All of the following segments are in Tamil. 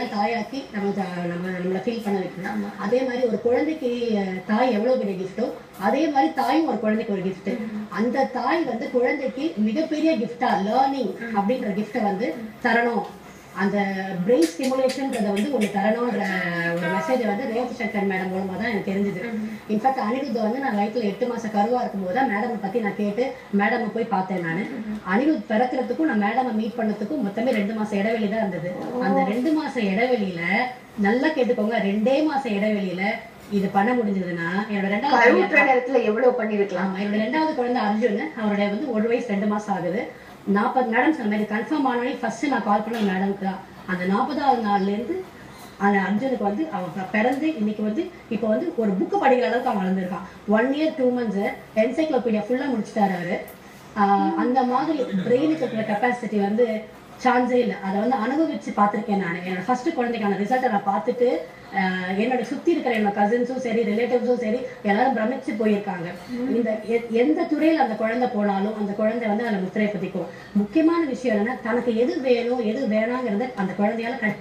தான் தாயாக்கி நம்மளை ஃபீல் பண்ண வைக்கணும். அதே மாதிரி ஒரு குழந்தைக்கு தாய் எவ்வளவு பெரிய கிஃப்டோ அதே மாதிரி தாயும் ஒரு குழந்தைக்கு ஒரு கிஃப்ட். அந்த தாய் வந்து குழந்தைக்கு மிகப்பெரிய கிஃப்டா லேர்னிங் அப்படின்ற கிஃப்டை வந்து தரணும். அந்த பிரெயின் ஸ்டிமுலேஷன்ன்றத வந்து ஒன்று தரணுன்ற ஒரு மெசேஜை வந்து ரேவதி சங்கர் மேடம் மூலமாக தான் எனக்கு தெரிஞ்சுது. இன்ஃபேக்ட் அனிருத் வந்து நான் வயிற்றுல 8 மாசம் கருவாக இருக்கும்போது தான் மேடமை பற்றி நான் கேட்டு மேடமை போய் பார்த்தேன். நான் அனிருத் பிறக்கிறதுக்கும் நான் மேடமை மீட் பண்ணதுக்கும் மொத்தமே 2 மாசம் இடைவெளி தான் இருந்தது. அந்த 2 மாசம் இடைவெளியில நல்லா கேட்டுக்கோங்க, 2 மாசம் இடைவெளியில இது பண்ண முடிஞ்சதுன்னா என்னோட 2வது எவ்வளவு பண்ணிருக்கலாம். என்னோட 2வது குழந்தை அர்ஜுன், அவருடைய வந்து 1 வயசு 2 மாசம் ஆகுது. 40 மேடம் சொன்ன மாதிரி கன்ஃபார்ம் ஆனோடனே ஃபர்ஸ்ட் நான் கால் பண்ண மேடம்க்கு தான். அந்த 40வது நாள்லேருந்து அந்த அர்ஜுனுக்கு வந்து அவன் பிறந்து இன்னைக்கு வந்து இப்போ வந்து ஒரு புக்கு படிக்கிற அளவுக்கு அவன் வளர்ந்துருக்கான். 1 year 2 months என்சைக்ளோபீடியா ஃபுல்லாக முடிச்சுட்டாரு அவரு. அந்த மாதிரி பிரெயினுக்கு இருக்கிற கெப்பாசிட்டி வந்து சான்ஸே இல்லை. அதை வந்து அனுபவிச்சு பார்த்துருக்கேன் நான். என்னோட ஃபர்ஸ்ட் குழந்தைக்கான ரிசல்ட்டை நான் பார்த்துட்டு என்னோட சுற்றி இருக்கிற என்னோட கசின்ஸும் சரி ரிலேட்டிவ்ஸும் சரி எல்லாரும் பிரமிச்சு போயிருக்காங்க. இந்த எந்த துறையில் அந்த குழந்தை போனாலும் அந்த குழந்தை வந்து அதில் முத்திரை பதிக்கும். முக்கியமான விஷயம் என்னன்னா தனக்கு எது வேணும் எது வேணாங்கிறத அந்த குழந்தையால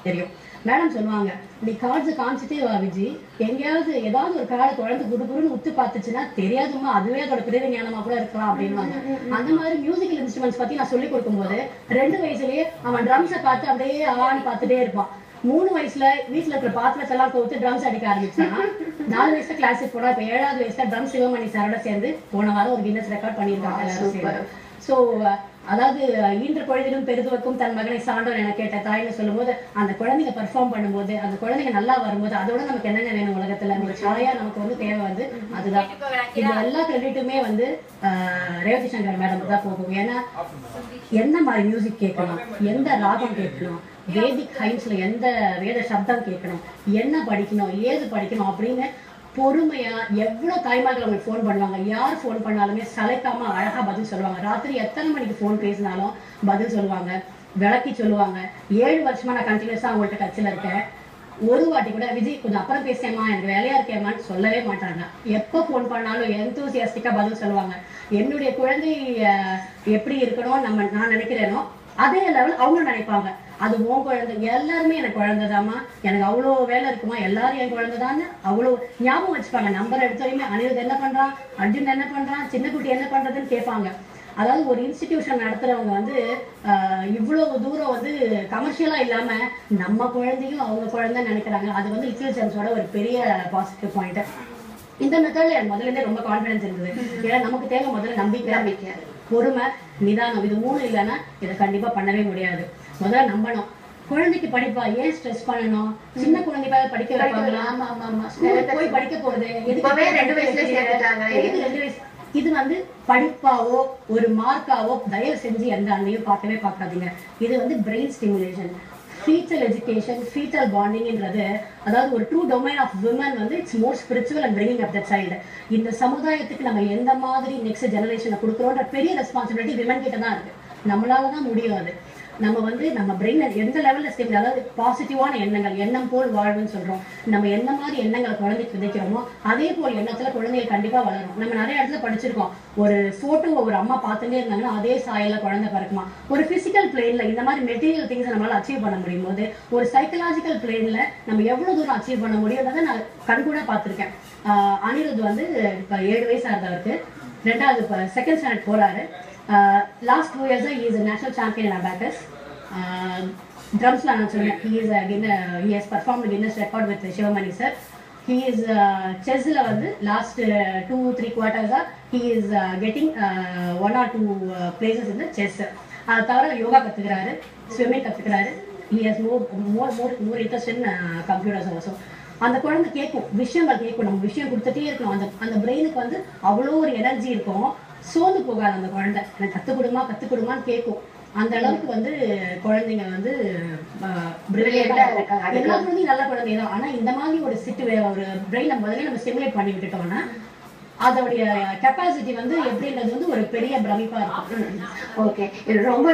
தெரியும். மேடம் சொல்லுவாங்க, நீ கார்ட்ஸை காமிச்சிட்டே வா விஜி, எங்கேயாவது ஏதாவது ஒரு கார்டு குழந்தை குடுகுடுன்னு உத்து பார்த்துச்சுன்னா தெரியாதுமா, அதுவே அதோட பிறவி ஞானமா கூட இருக்கலாம் அப்படின்வாங்க. அந்த மாதிரி மியூசிக்கல் இன்ஸ்ட்ருமெண்ட்ஸ் பத்தி நான் சொல்லி கொடுக்கும் போது 2 வயசுலயே அவன் ட்ரம்ஸை பார்த்து அப்படியே ஆன்னு பார்த்துட்டே இருப்பான். 3 வயசுல வீட்டுல இருக்கிற பாத்திரத்தெல்லாம் கோத்து ட்ரம்ஸ் அடிக்க ஆரம்பிச்சான். 4 வயசுல கிளாஸுக்கு போனா இப்ப 7வது வயசுல ட்ரம் சிவமணி சாரோட சேர்ந்து போன வாரம் ஒரு கின்னஸ் ரெக்கார்ட் பண்ணியிருக்காங்க. ஸோ அதாவது ஈன்ற பொழுதிலும் பெருதுவக்கும் தன் மகனை சான்றோர் என கேட்ட தாய்னு சொல்லும் போது அந்த குழந்தைங்க பெர்ஃபார்ம் பண்ணும்போது அந்த குழந்தைங்க நல்லா வரும்போது அதோட நமக்கு என்னங்க வேணும் உலகத்துல ஒரு சாயா நமக்கு வந்து தேவை வந்து அதுதான். இது எல்லா கிரெடிட்டுமே வந்து ரேவதி சங்கர் மேடம் தான் போகும். ஏன்னா எந்த மாதிரி மியூசிக் கேட்கணும், எந்த ராகம் கேட்கணும், வேதிக் ஹைம்ஸ்ல எந்த வேத சப்தம் கேட்கணும், என்ன படிக்கணும், ஏது படிக்கணும் அப்படின்னு பொறுமையா எவ்வளவு தாய்மார்கள் அவங்களுக்கு ஃபோன் பண்ணுவாங்க. யார் ஃபோன் பண்ணாலுமே சளைக்காம அழகா பதில் சொல்லுவாங்க. ராத்திரி எத்தனை மணிக்கு ஃபோன் பேசினாலும் பதில் சொல்லுவாங்க, விளக்கி சொல்லுவாங்க. 7 வருஷமா நான் கண்டினியூஸா அவங்கள்ட்ட டச்சில் இருக்கேன். ஒரு வாட்டி கூட விஜய் கொஞ்சம் அப்புறம் பேசேம்மா எனக்கு வேலையா இருக்கேம்மான்னு சொல்லவே மாட்டாங்க. எப்போ ஃபோன் பண்ணாலும் எந்தூசியாஸ்டிக்கா பதில் சொல்லுவாங்க. என்னுடைய குழந்தை எப்படி இருக்கணும் நான் நினைக்கிறேனோ அதே லெவல் அவங்களும் நினைப்பாங்க. அது உன் குழந்தை, எல்லாருமே எனக்கு குழந்தைதாம்மா, எனக்கு அவ்வளோ வேலை இருக்குமா, எல்லாரும் என் குழந்தைதான்னு அவ்வளோ ஞாபகம் வச்சுப்பாங்க. நம்பர் எடுத்தவரையுமே அனிருத் என்ன பண்றான், அர்ஜுன் என்ன பண்றான், சின்ன குட்டி என்ன பண்றதுன்னு கேட்பாங்க. அதாவது ஒரு இன்ஸ்டிடியூஷன் நடத்துறவங்க வந்து இவ்வளவு தூரம் வந்து கமர்ஷியலா இல்லாம நம்ம குழந்தையும் அவங்க குழந்தைன்னு நினைக்கிறாங்க. அது வந்து லிட்டில் ஜெம்ஸோட ஒரு பெரிய பாசிட்டிவ் பாயிண்ட். இந்த மெத்தட்ல எனக்கு முதல்ல ரொம்ப கான்ஃபிடன்ஸ் இருந்தது. ஏன்னா நமக்கு தேவை முதல்ல நம்பிக்கை, பொறுமை, நிதானம். இது 3 இல்லைன்னா இதை கண்டிப்பா பண்ணவே முடியாது. முதல்ல நம்பணும். குழந்தைக்கு படிப்பா ஏன் ஸ்ட்ரெஸ் பண்ணணும்? சின்ன குழந்தைக்காக படிக்க வைப்பாங்களா? போய் படிக்க போறது 2 வயசு. இது வந்து படிப்பாவோ ஒரு மார்க்காவோ தயவு செஞ்சு எந்த அண்ணையும் பார்க்கவே பார்க்காதீங்க. இது வந்து brain stimulation. Foetal education, foetal பாண்டிங்ன்றது அதாவது ஒரு ட்ரூ டொமைன் ஆஃப் விமன் வந்து it's more spiritual and bringing up the child. இந்த சமுதாயத்துக்கு நம்ம எந்த மாதிரி நெக்ஸ்ட் ஜெனரேஷனை கொடுக்குறோன்ற பெரிய ரெஸ்பான்சிபிலிட்டி விமன் கிட்ட தான் இருக்கு. நம்மளால தான் முடியாது. நம்ம வந்து நம்ம பிரெயின் எந்த லெவலில் ஸ்டேபிள், அதாவது பாசிட்டிவான எண்ணங்கள், எண்ணம் போல் வாழ்வுன்னு சொல்றோம். நம்ம என்ன மாதிரி எண்ணங்களை குழந்தைக்கு விதைக்கிறோமோ அதே போல் எண்ணத்துல குழந்தைகள் கண்டிப்பா வளரும். நம்ம நிறைய இடத்துல படிச்சிருக்கோம், ஒரு போட்டோ ஒரு அம்மா பார்த்துட்டே இருந்தாங்கன்னா அதே சாயல்ல குழந்தை பிறக்குமா. ஒரு பிசிக்கல் பிளேன்ல இந்த மாதிரி மெட்டீரியல் திங்ஸ் நம்மளால அச்சீவ் பண்ண முடியும் போது ஒரு சைக்கலாஜிக்கல் பிளேன்ல நம்ம எவ்வளவு தூரம் அச்சீவ் பண்ண முடியும்ன்றதை நான் கண்கூட பார்த்திருக்கேன். அனிருத் வந்து இப்ப 7 வயசா இருந்தவருக்கு 2வது செகண்ட் ஸ்டாண்டர்ட் போறாரு. Last 2 years he is a national champion in abacus. Drums நான் சொல்றேன். He has performed Guinness record with Shivamani sir. He is chessல வந்து last 2-3 quarters he is getting 1 or 2 places in the chess. அது தவிர யோகா கத்துக்கிறாரு, ஸ்விம்மிங் கத்துக்கிறாரு. He has more interest in computers also. அந்த குழந்தை கேட்கும், விஷயங்கள் கேட்கும், நம்ம விஷயம் கொடுத்துட்டே இருக்கணும். அந்த பிரெயினுக்கு வந்து அவ்வளோ ஒரு எனர்ஜி இருக்கும். சோர்ந்து போகாது அந்த குழந்தை. எனக்கு கத்துக் கொடுமான்னு கேட்கும். அந்த அளவுக்கு வந்து குழந்தைங்க வந்து எல்லா குழந்தையும் நல்ல குழந்தைங்க தான். ஆனா இந்த மாதிரி ஒரு பிரெயின் முதல்ல நம்ம ஸ்டிமுலேட் பண்ணி விட்டுட்டோம்னா அதோடைய கெப்பாசிட்டி வந்து எப்படின்றது வந்து ஒரு பெரிய பிரமிப்பா இருக்கும். ஓகே, இது ரொம்ப